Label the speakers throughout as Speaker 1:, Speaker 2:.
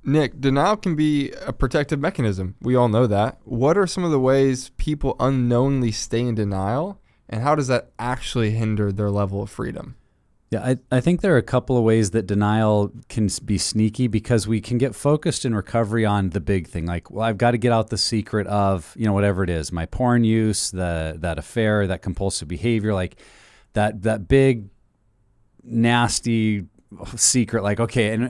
Speaker 1: Nick, denial can be a protective mechanism. We all know that. What are some of the ways people unknowingly stay in denial, and how does that actually hinder their level of freedom?
Speaker 2: Yeah, I think there are a couple of ways that denial can be sneaky because we can get focused in recovery on the big thing. Like, well, I've got to get out the secret of, whatever it is, my porn use, that affair, that compulsive behavior, like that big nasty secret. Like, okay, and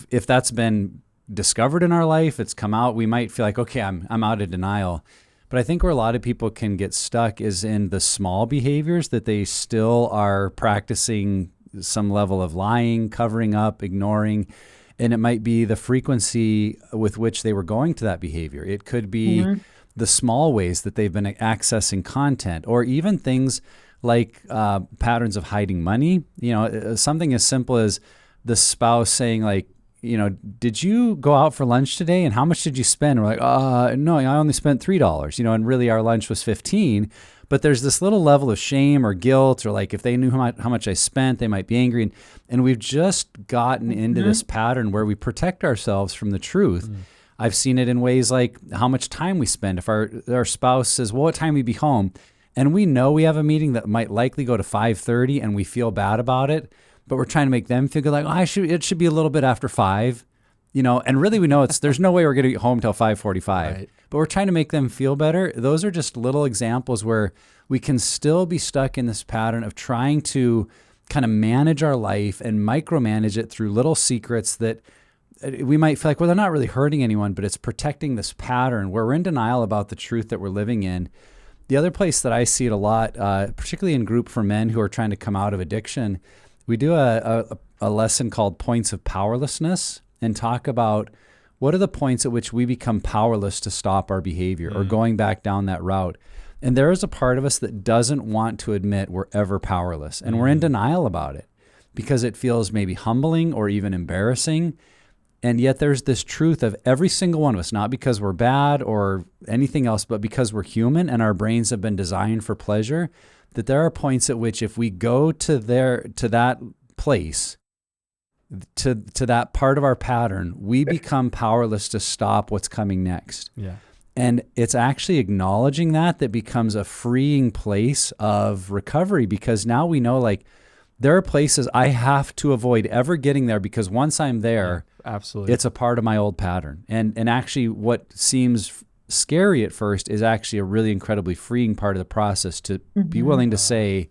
Speaker 2: if that's been discovered in our life, it's come out, we might feel like, okay, I'm out of denial. But I think where a lot of people can get stuck is in the small behaviors that they still are practicing some level of lying, covering up, ignoring. And it might be the frequency with which they were going to that behavior. It could be
Speaker 3: Hmm.
Speaker 2: the small ways that they've been accessing content, or even things like patterns of hiding money. Something as simple as the spouse saying, like, did you go out for lunch today and how much did you spend? We're like, no, I only spent $3, and really our lunch was 15. But there's this little level of shame or guilt, or like if they knew how much I spent, they might be angry. And we've just gotten into this
Speaker 3: Hmm.
Speaker 2: pattern where we protect ourselves from the truth. I've seen it in ways like how much time we spend. If our spouse says, well, what time we be home? And we know we have a meeting that might likely go to 5:30 and we feel bad about it, but we're trying to make them feel good, like, it should be a little bit after 5, and really we know there's no way we're going to get home till 5:45,
Speaker 1: Right.
Speaker 2: but we're trying to make them feel better. Those are just little examples where we can still be stuck in this pattern of trying to kind of manage our life and micromanage it through little secrets that we might feel like, well, they're not really hurting anyone, but it's protecting this pattern where we're in denial about the truth that we're living in. The other place that I see it a lot, particularly in group for men who are trying to come out of addiction, we do a lesson called Points of Powerlessness and talk about what are the points at which we become powerless to stop our behavior or going back down that route. And there is a part of us that doesn't want to admit we're ever powerless, and we're in denial about it because it feels maybe humbling or even embarrassing. And yet there's this truth of every single one of us, not because we're bad or anything else, but because we're human and our brains have been designed for pleasure, that there are points at which if we go to that place, to that part of our pattern, we become powerless to stop what's coming next.
Speaker 1: Yeah.
Speaker 2: And it's actually acknowledging that becomes a freeing place of recovery, because now we know, like, there are places I have to avoid ever getting there, because once I'm there,
Speaker 1: Absolutely.
Speaker 2: it's a part of my old pattern. And actually what seems scary at first is actually a really incredibly freeing part of the process, to be
Speaker 3: Hmm.
Speaker 2: willing to say,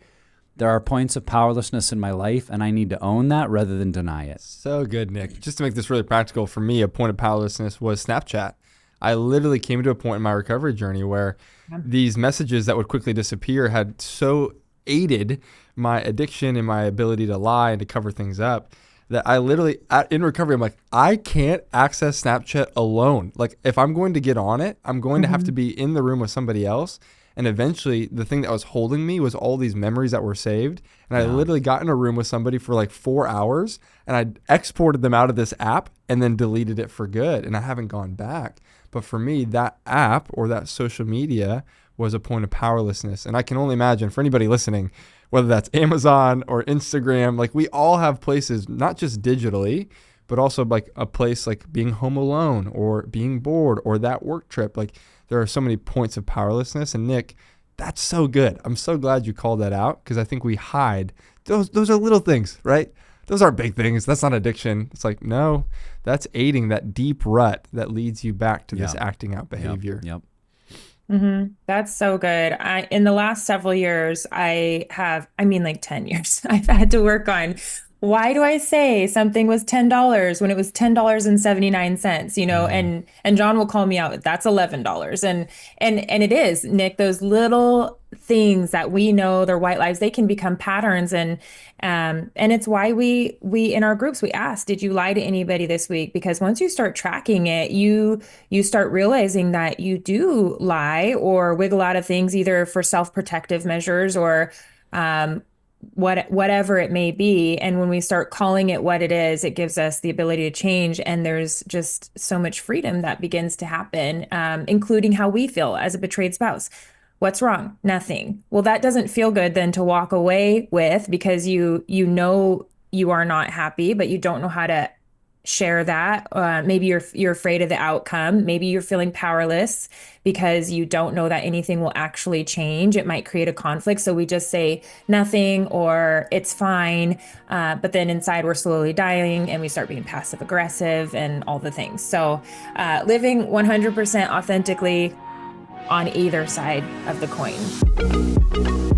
Speaker 2: there are points of powerlessness in my life and I need to own that rather than deny it.
Speaker 1: So good, Nick. Just to make this really practical, for me, a point of powerlessness was Snapchat. I literally came to a point in my recovery journey where these messages that would quickly disappear had so aided my addiction and my ability to lie and to cover things up that I literally, in recovery, I'm like, I can't access Snapchat alone. Like, if I'm going to get on it, I'm going to have to
Speaker 3: Hmm.
Speaker 1: be in the room with somebody else. And eventually, the thing that was holding me was all these memories that were saved. And I
Speaker 2: Yeah.
Speaker 1: literally got in a room with somebody for like 4 hours, and I exported them out of this app and then deleted it for good. And I haven't gone back. But for me, that app or that social media was a point of powerlessness. And I can only imagine for anybody listening, whether that's Amazon or Instagram, like, we all have places, not just digitally, but also like a place like being home alone or being bored or that work trip. Like, there are so many points of powerlessness. And Nick, that's so good. I'm so glad you called that out, because I think we hide. Those are little things, right? Those aren't big things. That's not addiction. It's like, no, that's aiding that deep rut that leads you back to this
Speaker 2: Yeah.
Speaker 1: acting out
Speaker 2: Yep.
Speaker 1: behavior.
Speaker 2: Yep.
Speaker 3: Hmm. That's so good. In the last several years, I mean, like 10 years, I've had to work on, why do I say something was $10 when it was $10.79,
Speaker 1: Mm,
Speaker 3: and John will call me out, that's $11. And it is, Nick, those little things that we know they're white lies, they can become patterns. And it's why we in our groups, we ask, did you lie to anybody this week? Because once you start tracking it, you start realizing that you do lie or wiggle out of things either for self-protective measures or um, whatever it may be. And when we start calling it what it is, it gives us the ability to change. And there's just so much freedom that begins to happen, including how we feel as a betrayed spouse. What's wrong? Nothing. Well, that doesn't feel good then to walk away with, because you know you are not happy, but you don't know how to share that. Maybe you're afraid of the outcome. Maybe you're feeling powerless because you don't know that anything will actually change. It might create a conflict. So we just say nothing or it's fine. But then inside we're slowly dying and we start being passive aggressive and all the things. So living 100% authentically on either side of the coin.